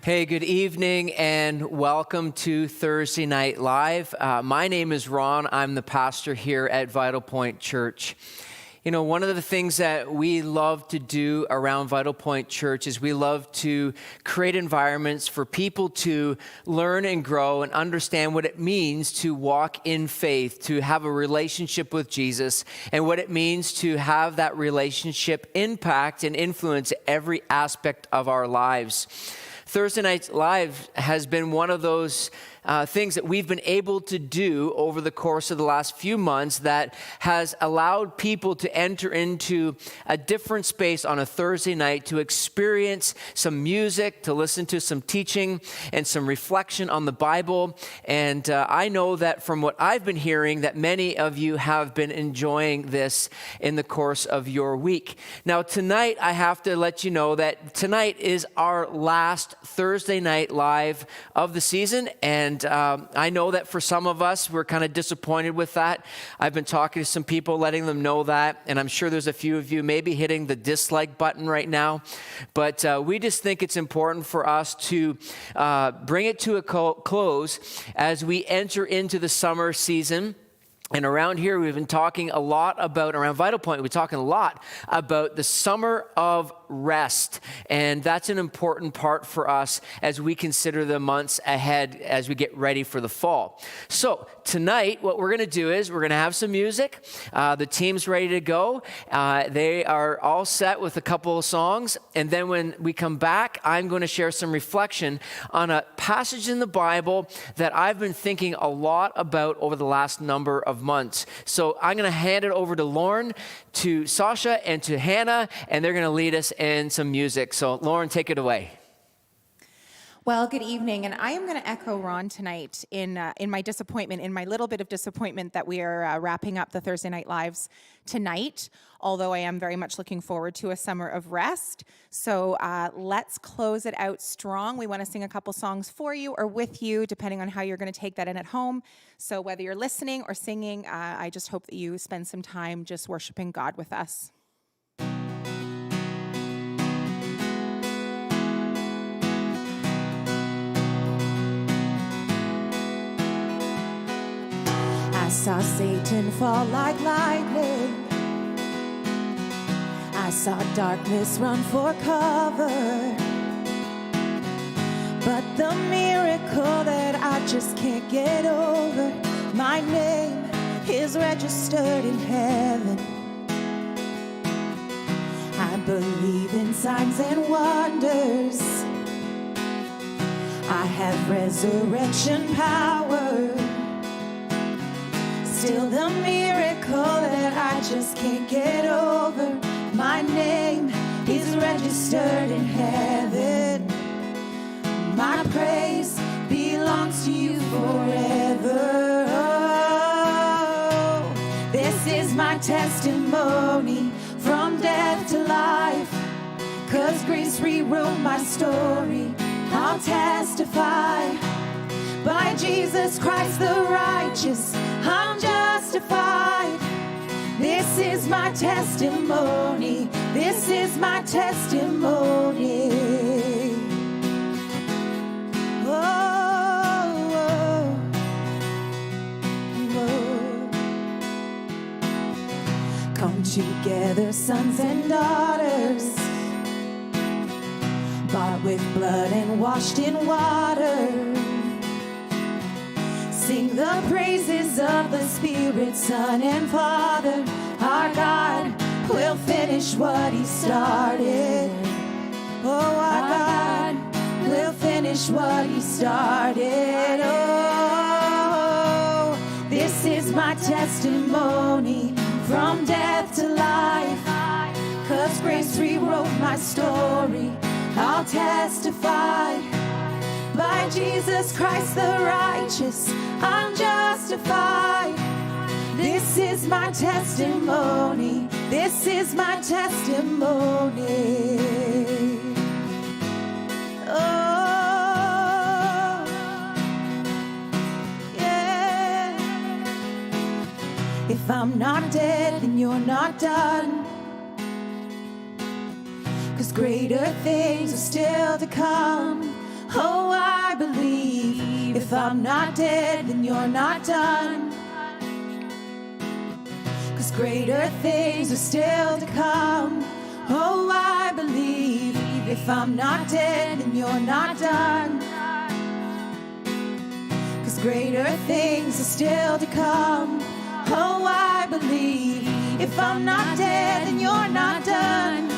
Hey, good evening and welcome to Thursday Night Live. My name is Ron. I'm the pastor here at Vital Point Church. You know, one of the things that we love to do around Vital Point Church is we love to create environments for people to learn and grow and understand what it means to walk in faith, to have a relationship with Jesus, and what it means to have that relationship impact and influence every aspect of our lives. Thursday Night Live has been one of those things that we've been able to do over the course of the last few months that has allowed people to enter into a different space on a Thursday night to experience some music, to listen to some teaching and some reflection on the Bible. And I know that from what I've been hearing that many of you have been enjoying this in the course of your week. Now tonight, I have to let you know that tonight is our last Thursday Night Live of the season, and I know that for some of us, we're kind of disappointed with that. I've been talking to some people, letting them know that, and I'm sure there's a few of you maybe hitting the dislike button right now, but we just think it's important for us to bring it to a close as we enter into the summer season. And around here, we've been talking a lot about, around Vital Point, we're talking a lot about the summer of rest. And that's an important part for us as we consider the months ahead as we get ready for the fall. So tonight, what we're going to do is we're going to have some music. The team's ready to go. They are all set with a couple of songs. And then when we come back, I'm going to share some reflection on a passage in the Bible that I've been thinking a lot about over the last number of months. So I'm going to hand it over to Lauren, to Sasha, and to Hannah, and they're going to lead us in some music. So Lauren, take it away. Well, good evening, and I am going to echo Ron tonight in my disappointment, in my little bit of disappointment that we are wrapping up the Thursday Night Lives tonight, although I am very much looking forward to a summer of rest. So let's close it out strong. We want to sing a couple songs for you or with you, depending on how you're going to take that in at home. So whether you're listening or singing, I just hope that you spend some time just worshiping God with us. I saw Satan fall like lightning. I saw darkness run for cover. But the miracle that I just can't get over, my name is registered in heaven. I believe in signs and wonders. I have resurrection power. Still the miracle that I just can't get over, my name is registered in heaven. My praise belongs to you forever. Oh, this is my testimony from death to life. 'Cause grace rewrote my story. I'll testify. By Jesus Christ the righteous, I'm justified. This is my testimony. This is my testimony. Oh, oh, oh. Come together, sons and daughters, bought with blood and washed in water. Sing the praises of the Spirit, Son, and Father. Our God will finish what He started. Oh, our God will finish what He started. Oh, this is my testimony from death to life. 'Cause grace rewrote my story. I'll testify. By Jesus Christ the righteous, I'm justified. This is my testimony. This is my testimony. Oh, yeah. If I'm not dead, then you're not done. 'Cause greater things are still to come. Oh, I believe if I'm not dead, then you're not done. 'Cause greater things are still to come. Oh, I believe if I'm not dead, then you're not done. 'Cause greater things are still to come. Oh, I believe if I'm not dead, then you're not done.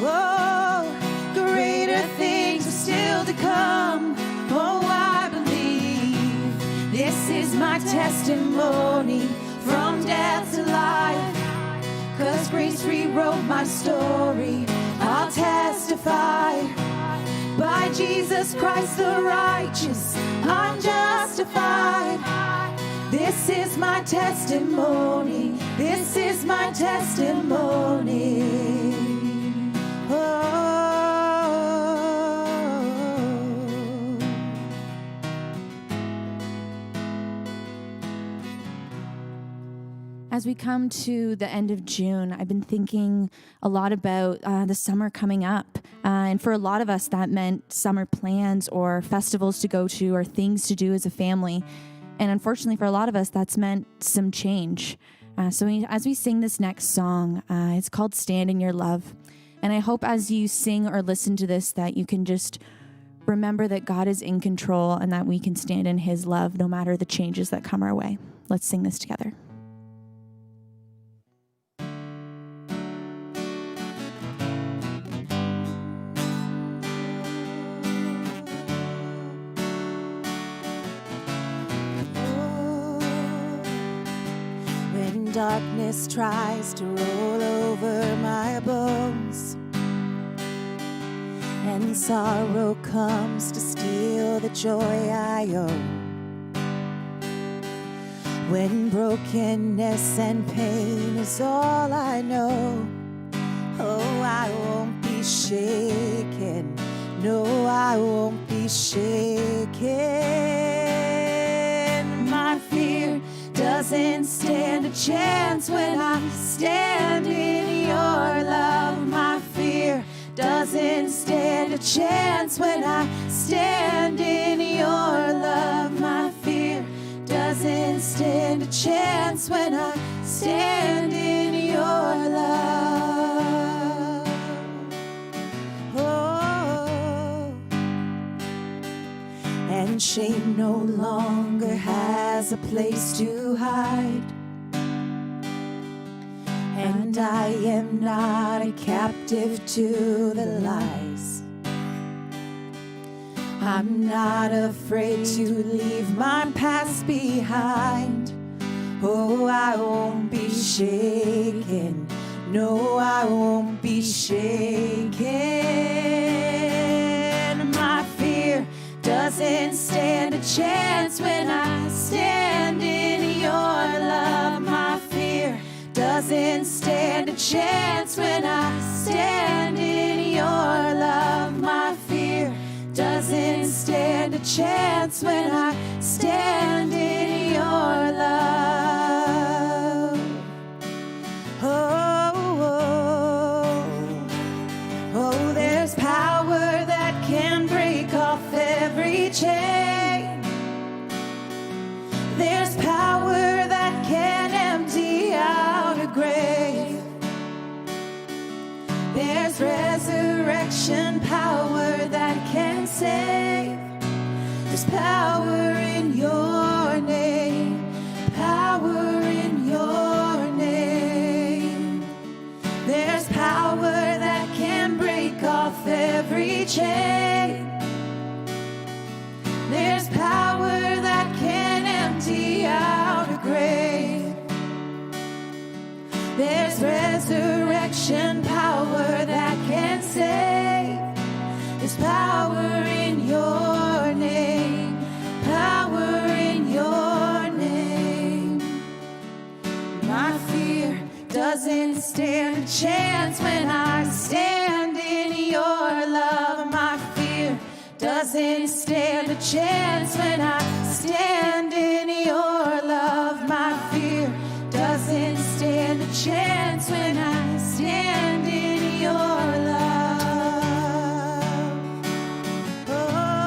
Oh, greater things are still to come. Oh, I believe this is my testimony from death to life. 'Cause grace rewrote my story. I'll testify. By Jesus Christ the righteous, I'm justified. This is my testimony. This is my testimony. Oh. As we come to the end of June, I've been thinking a lot about the summer coming up. And for a lot of us, that meant summer plans or festivals to go to or things to do as a family. And unfortunately, for a lot of us, that's meant some change. As we sing this next song, it's called Stand in Your Love. And I hope as you sing or listen to this that you can just remember that God is in control and that we can stand in his love no matter the changes that come our way. Let's sing this together. Darkness tries to roll over my bones, and sorrow comes to steal the joy I own. When brokenness and pain is all I know, oh, I won't be shaken. No, I won't be shaken. My fear doesn't stand a chance when I stand in your love. My fear doesn't stand a chance when I stand in your love. My fear doesn't stand a chance when I stand in your love. Oh, and shame no longer has a place to hide, and I am not a captive to the lies. I'm not afraid to leave my past behind. Oh, I won't be shaken. No, I won't be shaken. My fear doesn't stand a chance when I stand in your love. My fear doesn't stand a chance when I stand in your love. My fear doesn't stand a chance when I stand in your love. Oh, oh, oh, there's power that can break off every chain. There's power that can empty out a grave. There's resurrection power that can save. There's power in your name. Power in your name. There's power that can break off every chain. There's power that can empty out a grave. There's resurrection power that can save. There's power in your name. Power in your name. My fear doesn't stand a chance when I stand in your love. My fear doesn't stand a chance when I stand in your love. My fear doesn't stand a chance when I stand in your love. Oh.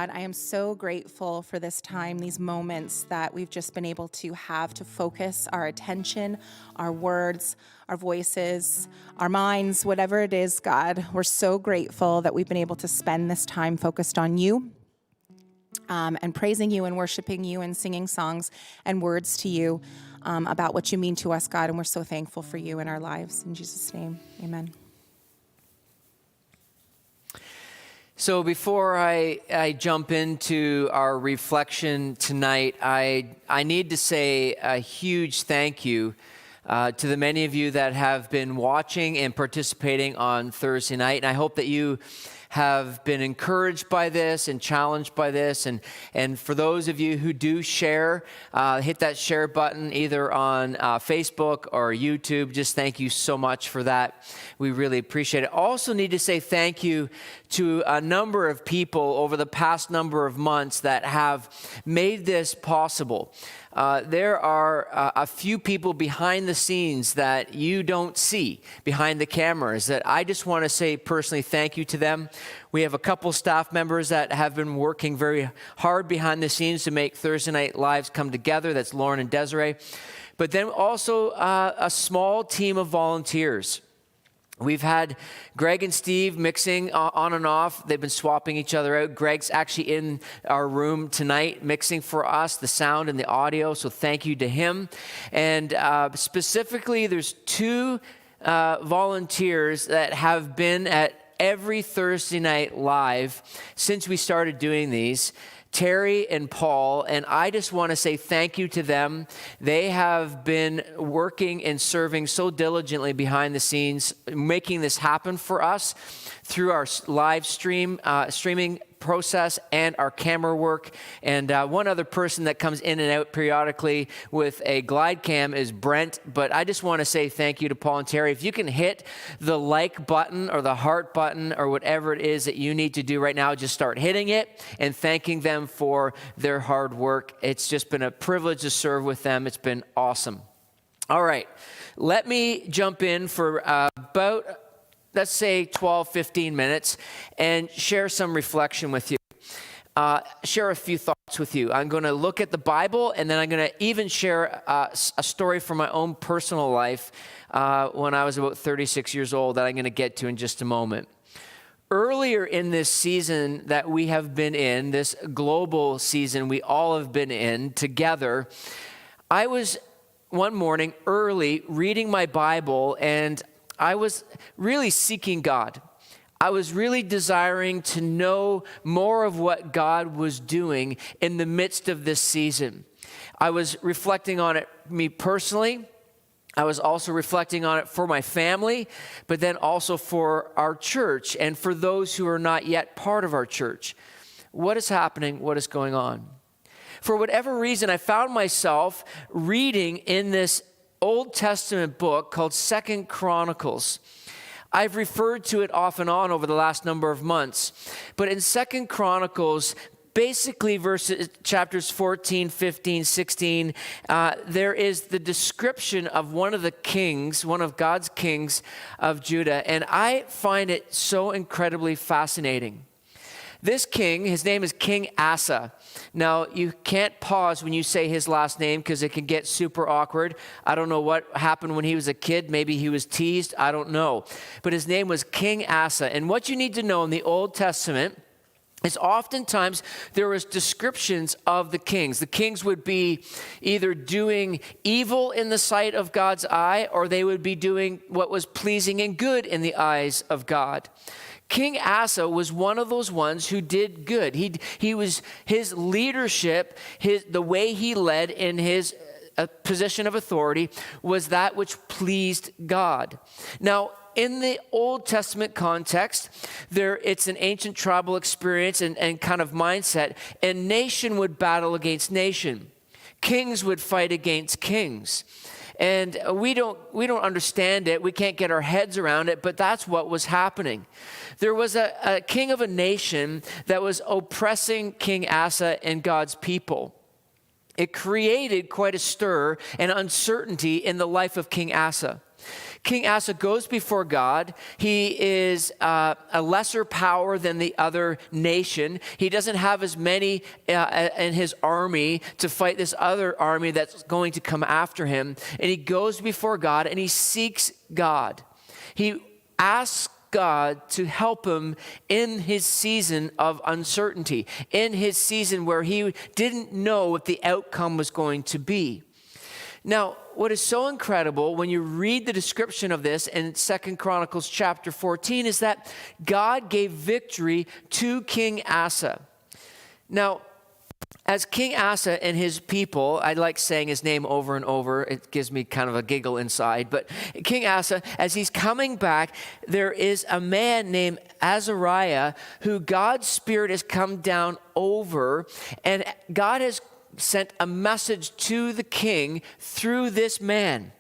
God, I am so grateful for this time, these moments that we've just been able to have to focus our attention, our words, our voices, our minds, whatever it is, God. We're so grateful that we've been able to spend this time focused on you. And praising you and worshiping you and singing songs and words to you about what you mean to us, God. And we're so thankful for you in our lives. In Jesus' name, amen. So before I jump into our reflection tonight, I need to say a huge thank you to the many of you that have been watching and participating on Thursday night. And I hope that you have been encouraged by this and challenged by this. And for those of you who do share, hit that share button either on Facebook or YouTube. Just thank you so much for that. We really appreciate it. Also need to say thank you to a number of people over the past number of months that have made this possible. There are a few people behind the scenes that you don't see behind the cameras that I just want to say personally thank you to them. We have a couple staff members that have been working very hard behind the scenes to make Thursday Night Lives come together. That's Lauren and Desiree. But then also a small team of volunteers. We've had Greg and Steve mixing on and off. They've been swapping each other out. Greg's actually in our room tonight mixing for us the sound and the audio, so thank you to him. And specifically, there's two volunteers that have been at every Thursday Night Live since we started doing these. Terry and Paul, and I just want to say thank you to them. They have been working and serving so diligently behind the scenes, making this happen for us through our live streaming process and our camera work. And one other person that comes in and out periodically with a glide cam is Brent. But I just want to say thank you to Paul and Terry. If you can hit the like button or the heart button or whatever it is that you need to do right now, just start hitting it and thanking them for their hard work. It's just been a privilege to serve with them. It's been awesome. All right, let me jump in for about, let's say 12, 15 minutes and share some reflection with you. Share a few thoughts with you. I'm going to look at the Bible, and then I'm going to even share a story from my own personal life when I was about 36 years old that I'm going to get to in just a moment. Earlier in this season that we have been in, this global season we all have been in together, I was one morning early reading my Bible, and I was really seeking God. I was really desiring to know more of what God was doing in the midst of this season. I was reflecting on it me personally. I was also reflecting on it for my family, but then also for our church and for those who are not yet part of our church. What is happening? What is going on? For whatever reason, I found myself reading in this Old Testament book called 2 Chronicles. I've referred to it off and on over the last number of months. But in 2 Chronicles, basically chapters 14, 15, 16, there is the description of one of the kings, one of God's kings of Judah. And I find it so incredibly fascinating. This king, his name is King Asa. Now, you can't pause when you say his last name because it can get super awkward. I don't know what happened when he was a kid. Maybe he was teased. I don't know. But his name was King Asa. And what you need to know in the Old Testament is oftentimes there was descriptions of the kings. The kings would be either doing evil in the sight of God's eye, or they would be doing what was pleasing and good in the eyes of God. King Asa was one of those ones who did good. His leadership, the way he led in his position of authority was that which pleased God. Now, in the Old Testament context, it's an ancient tribal experience and kind of mindset, and nation would battle against nation. Kings would fight against kings. And we don't understand it. We can't get our heads around it, but that's what was happening. There was a king of a nation that was oppressing King Asa and God's people. it created quite a stir and uncertainty in the life of King Asa. King Asa goes before God. He is a lesser power than the other nation. He doesn't have as many in his army to fight this other army that's going to come after him. And he goes before God and he seeks God. He asks God to help him in his season of uncertainty, in his season where he didn't know what the outcome was going to be. Now, what is so incredible when you read the description of this in 2 Chronicles chapter 14 is that God gave victory to King Asa. Now, as King Asa and his people, I like saying his name over and over. It gives me kind of a giggle inside. But King Asa, as he's coming back, there is a man named Azariah who God's Spirit has come down over, and God has sent a message to the king through this man.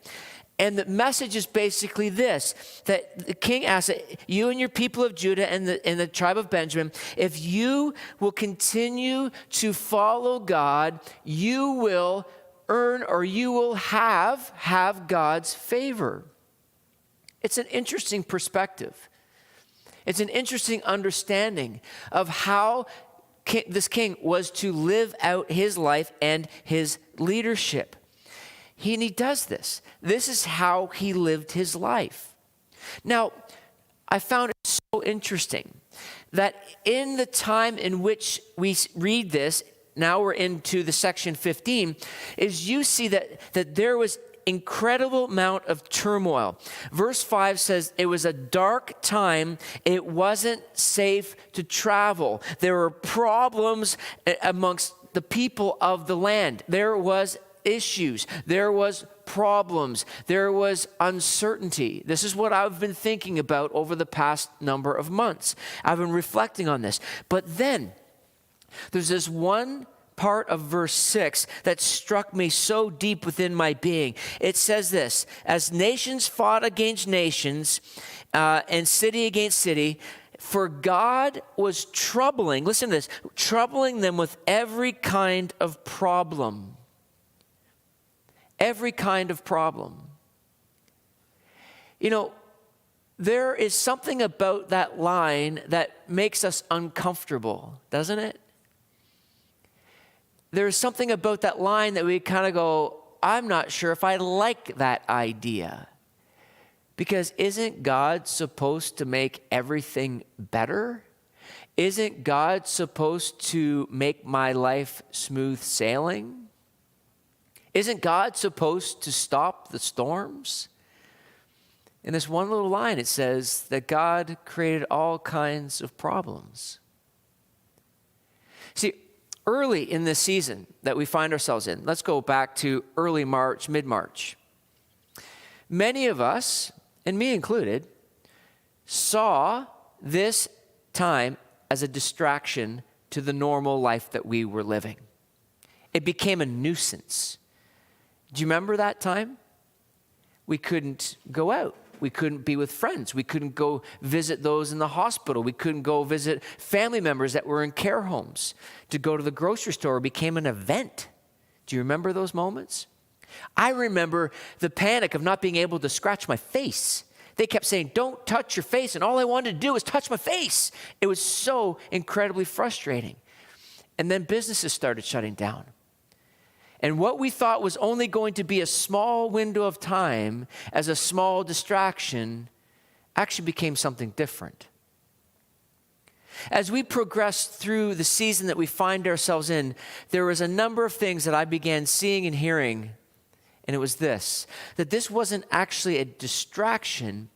And the message is basically this, that the King Asa, you and your people of Judah and the tribe of Benjamin, if you will continue to follow God, you will earn or you will have God's favor. It's an interesting perspective. It's an interesting understanding of how this king was to live out his life and his leadership. And he does this. This is how he lived his life. Now, I found it so interesting that in the time in which we read this, now we're into the section 15, is you see that there was incredible amount of turmoil. Verse 5 says it was a dark time. It wasn't safe to travel. There were problems amongst the people of the land. There was issues. There was problems. There was uncertainty. This is what I've been thinking about over the past number of months. I've been reflecting on this. But then there's this one part of verse 6 that struck me so deep within my being. It says this, as nations fought against nations and city against city, for God was troubling, listen to this, troubling them with every kind of problem. Every kind of problem. You know, there is something about that line that makes us uncomfortable, doesn't it? There's something about that line that we kind of go, I'm not sure if I like that idea. Because isn't God supposed to make everything better? Isn't God supposed to make my life smooth sailing? Isn't God supposed to stop the storms? In this one little line, it says that God created all kinds of problems. See, early in this season that we find ourselves in, let's go back to early March, mid-March. Many of us, and me included, saw this time as a distraction to the normal life that we were living. It became a nuisance. Do you remember that time? We couldn't go out. We couldn't be with friends. We couldn't go visit those in the hospital. We couldn't go visit family members that were in care homes. To go to the grocery store became an event. Do you remember those moments? I remember the panic of not being able to scratch my face. They kept saying, don't touch your face. And all I wanted to do was touch my face. It was so incredibly frustrating. And then businesses started shutting down. And what we thought was only going to be a small window of time as a small distraction actually became something different. As we progressed through the season that we find ourselves in, there was a number of things that I began seeing and hearing, and it was this, that this wasn't actually a distraction,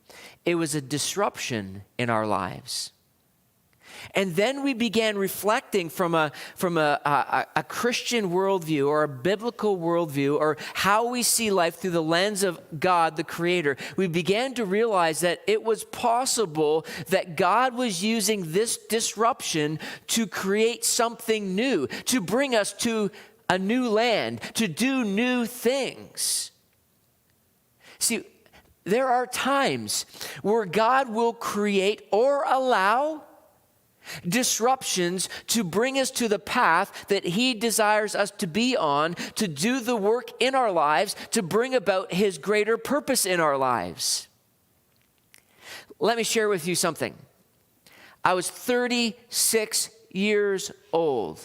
it was a disruption in our lives. And then we began reflecting from a Christian worldview or a biblical worldview or how we see life through the lens of God, the Creator. We began to realize that it was possible that God was using this disruption to create something new, to bring us to a new land, to do new things. See, there are times where God will create or allow Disruptions to bring us to the path that he desires us to be on, to do the work in our lives, to bring about his greater purpose in our lives. Let me share with you something. I was 36 years old.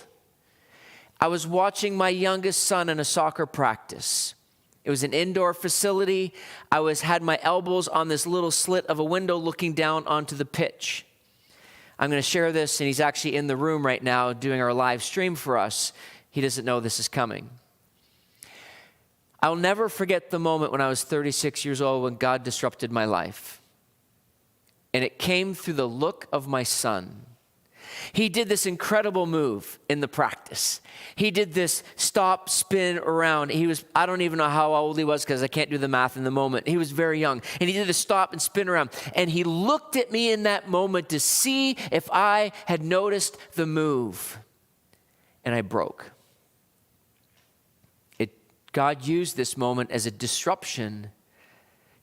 I was watching my youngest son in a soccer practice. It was an indoor facility. I had my elbows on this little slit of a window looking down onto the pitch. I'm going to share this, and he's actually in the room right now doing our live stream for us. He doesn't know this is coming. I'll never forget the moment when I was 36 years old when God disrupted my life. And it came through the look of my son. He did this incredible move in the practice. He did this stop, spin around. I don't even know how old he was because I can't do the math in the moment. He was very young. And he did a stop and spin around. And he looked at me in that moment to see if I had noticed the move. And I broke. God used this moment as a disruption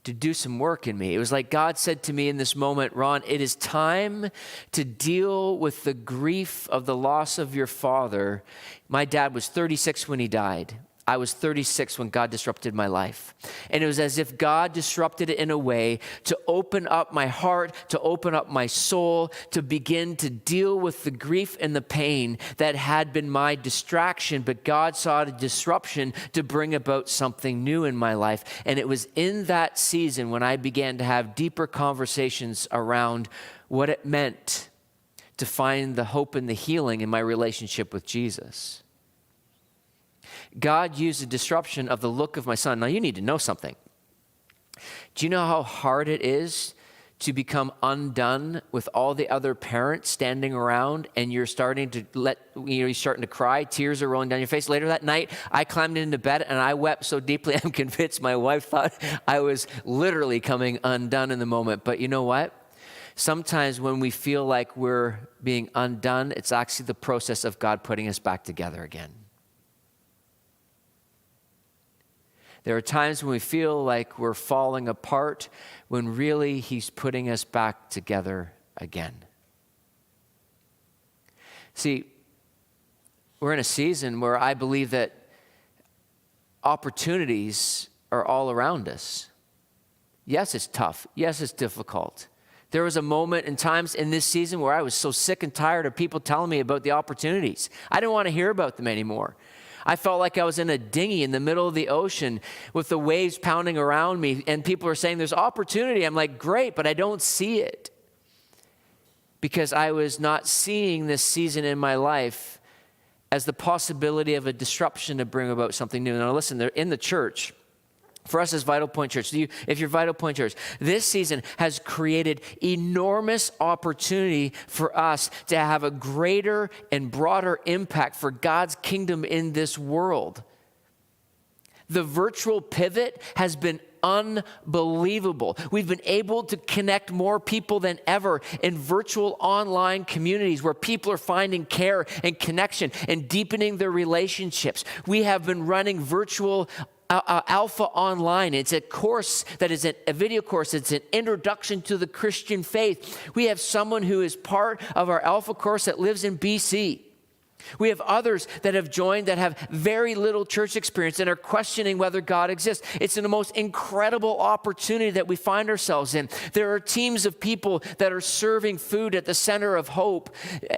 to do some work in me. It was like God said to me in this moment, Ron, it is time to deal with the grief of the loss of your father. My dad was 36 when he died. I was 36 when God disrupted my life. And it was as if God disrupted it in a way to open up my heart, to open up my soul, to begin to deal with the grief and the pain that had been my distraction. But God saw a disruption to bring about something new in my life. And it was in that season when I began to have deeper conversations around what it meant to find the hope and the healing in my relationship with Jesus. God used a disruption of the look of my son. Now, you need to know something. Do you know how hard it is to become undone with all the other parents standing around and you're starting to cry, tears are rolling down your face? Later that night, I climbed into bed and I wept so deeply, I'm convinced my wife thought I was literally coming undone in the moment. But you know what? Sometimes when we feel like we're being undone, it's actually the process of God putting us back together again. There are times when we feel like we're falling apart when really he's putting us back together again. See, we're in a season where I believe that opportunities are all around us. Yes, it's tough. Yes, it's difficult. There was a moment in times in this season where I was so sick and tired of people telling me about the opportunities. I didn't want to hear about them anymore. I felt like I was in a dinghy in the middle of the ocean with the waves pounding around me, and people are saying there's opportunity. I'm like, great, but I don't see it. Because I was not seeing this season in my life as the possibility of a disruption to bring about something new. Now listen, they're in the church. For us as Vital Point Church, if you're Vital Point Church, this season has created enormous opportunity for us to have a greater and broader impact for God's kingdom in this world. The virtual pivot has been unbelievable. We've been able to connect more people than ever in virtual online communities where people are finding care and connection and deepening their relationships. We have been running virtual Alpha Online. It's a course that is a video course. It's an introduction to the Christian faith. We have someone who is part of our Alpha course that lives in BC. We have others that have joined that have very little church experience and are questioning whether God exists. It's the most incredible opportunity that we find ourselves in. There are teams of people that are serving food at the Center of Hope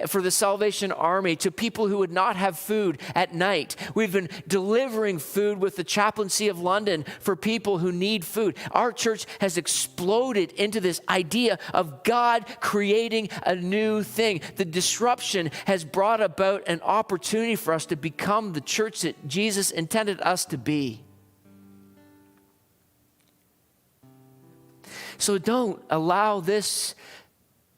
for the Salvation Army to people who would not have food at night. We've been delivering food with the Chaplaincy of London for people who need food. Our church has exploded into this idea of God creating a new thing. The disruption has brought about an opportunity for us to become the church that Jesus intended us to be. So don't allow this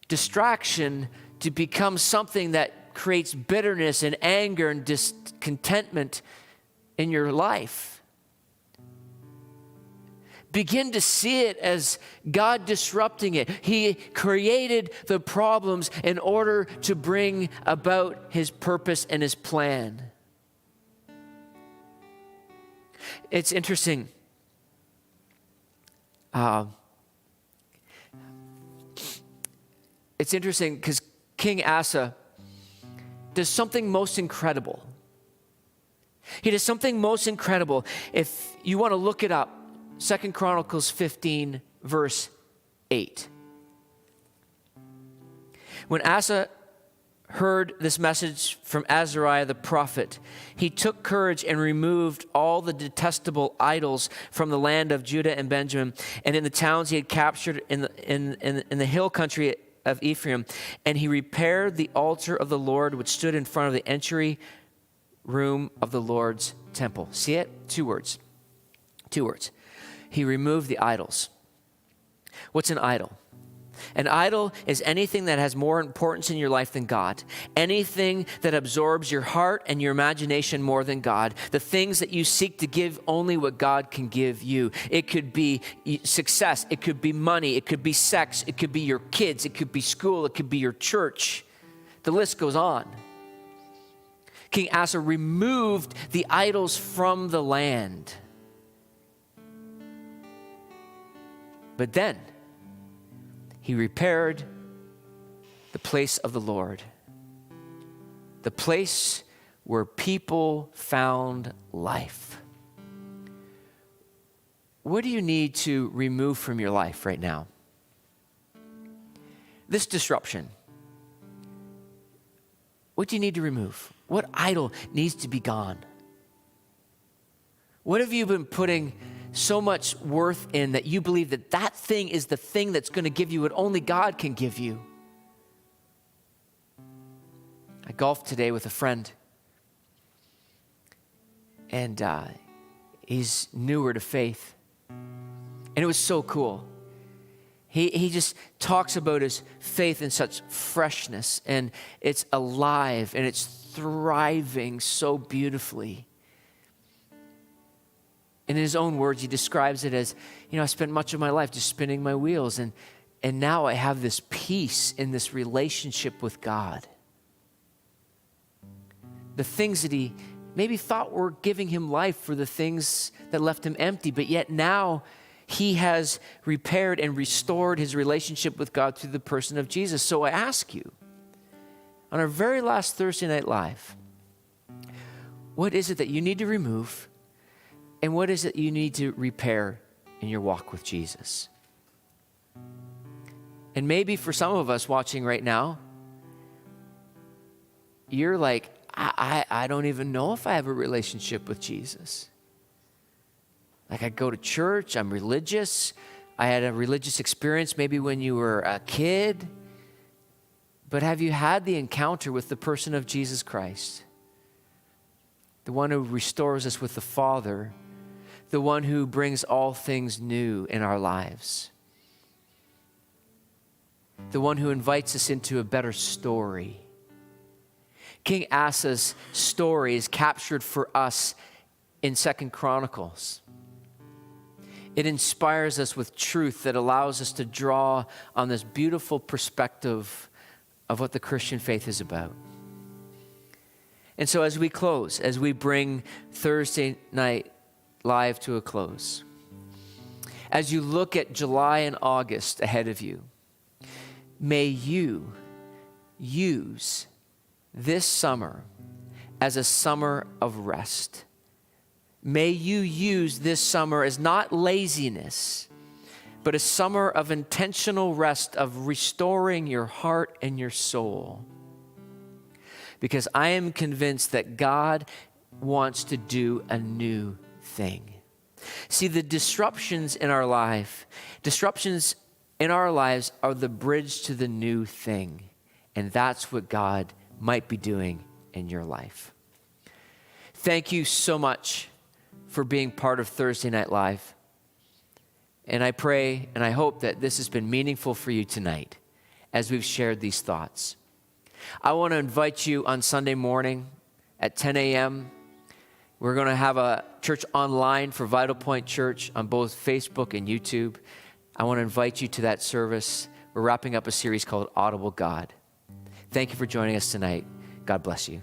distraction to become something that creates bitterness and anger and discontentment in your life. Begin to see it as God disrupting it. He created the problems in order to bring about his purpose and his plan. It's interesting. It's interesting because King Asa does something most incredible. He does something most incredible. If you want to look it up, 2 Chronicles 15, verse 8. When Asa heard this message from Azariah the prophet, he took courage and removed all the detestable idols from the land of Judah and Benjamin and in the towns he had captured in the hill country of Ephraim. And he repaired the altar of the Lord, which stood in front of the entry room of the Lord's temple. See it? 2 words. 2 words. He removed the idols. What's an idol? An idol is anything that has more importance in your life than God. Anything that absorbs your heart and your imagination more than God. The things that you seek to give only what God can give you. It could be success. It could be money. It could be sex. It could be your kids. It could be school. It could be your church. The list goes on. King Asa removed the idols from the land. But then he repaired the place of the Lord, the place where people found life. What do you need to remove from your life right now? This disruption. What do you need to remove? What idol needs to be gone? What have you been putting so much worth in that you believe that that thing is the thing that's going to give you what only God can give you? I golfed today with a friend, and he's newer to faith, and it was so cool. He just talks about his faith in such freshness, and it's alive, and it's thriving so beautifully. In his own words, he describes it as, I spent much of my life just spinning my wheels, and now I have this peace in this relationship with God. The things that he maybe thought were giving him life were the things that left him empty, but yet now he has repaired and restored his relationship with God through the person of Jesus. So I ask you, on our very last Thursday Night Live, what is it that you need to remove? And what is it you need to repair in your walk with Jesus? And maybe for some of us watching right now, you're like, I don't even know if I have a relationship with Jesus. Like, I go to church, I'm religious. I had a religious experience maybe when you were a kid. But have you had the encounter with the person of Jesus Christ? The one who restores us with the Father, the one who brings all things new in our lives, the one who invites us into a better story. King Asa's story is captured for us in 2 Chronicles. It inspires us with truth that allows us to draw on this beautiful perspective of what the Christian faith is about. And so as we close, as we bring Thursday Night Live to a close, as you look at July and August ahead of you, may you use this summer as a summer of rest. May you use this summer as not laziness, but a summer of intentional rest, of restoring your heart and your soul. Because I am convinced that God wants to do a new thing. See, the disruptions in our lives are the bridge to the new thing. And that's what God might be doing in your life. Thank you so much for being part of Thursday Night Live. And I pray and I hope that this has been meaningful for you tonight as we've shared these thoughts. I want to invite you on Sunday morning at 10 a.m. We're going to have a church online for Vital Point Church on both Facebook and YouTube. I want to invite you to that service. We're wrapping up a series called Audible God. Thank you for joining us tonight. God bless you.